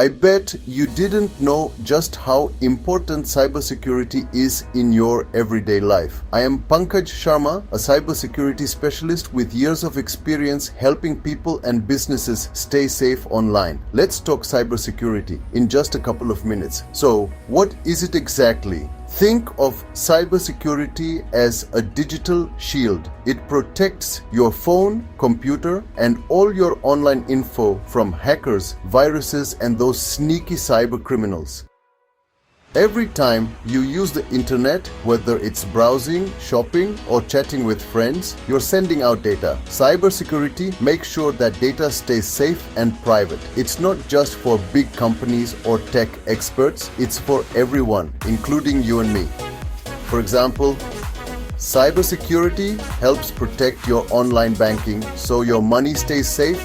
I bet you didn't know just how important cybersecurity is in your everyday life. I am Pankaj Sharma, a cybersecurity specialist with years of experience helping people and businesses stay safe online. Let's talk cybersecurity in just a couple of minutes. So, what is it exactly? Think of cybersecurity as a digital shield. It protects your phone, computer, and all your online info from hackers, viruses, and those sneaky cyber criminals. Every time you use the internet, whether it's browsing, shopping, or chatting with friends, you're sending out data. Cybersecurity makes sure that data stays safe and private. It's not just for big companies or tech experts, it's for everyone, including you and me. For example, cybersecurity helps protect your online banking so your money stays safe,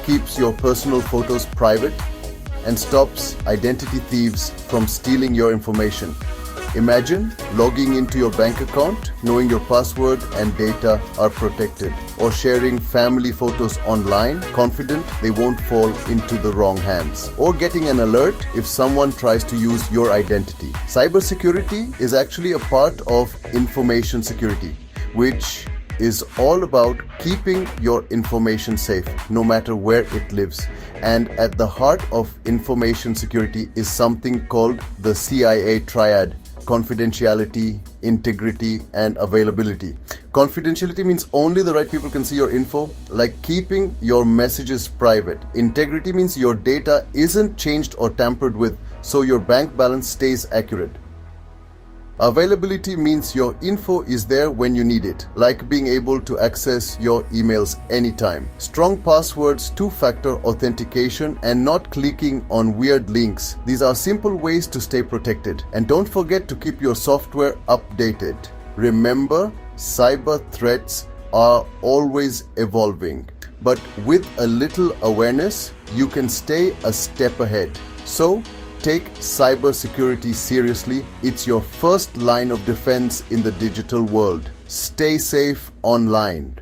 keeps your personal photos private, and stops identity thieves from stealing your information. Imagine logging into your bank account, knowing your password and data are protected, or sharing family photos online, confident they won't fall into the wrong hands, or getting an alert if someone tries to use your identity. Cybersecurity is actually a part of information security, which is all about keeping your information safe no matter where it lives. And at the heart of information security is something called the CIA triad: confidentiality, integrity, and availability. Confidentiality means only the right people can see your info, like keeping your messages private. Integrity means your data isn't changed or tampered with, so your bank balance stays accurate. Availability means your info is there when you need it, like being able to access your emails anytime. Strong passwords, two-factor authentication, and not clicking on weird links. These are simple ways to stay protected. And don't forget to keep your software updated. Remember, cyber threats are always evolving, but with a little awareness, you can stay a step ahead. So, take cybersecurity seriously. It's your first line of defense in the digital world. Stay safe online.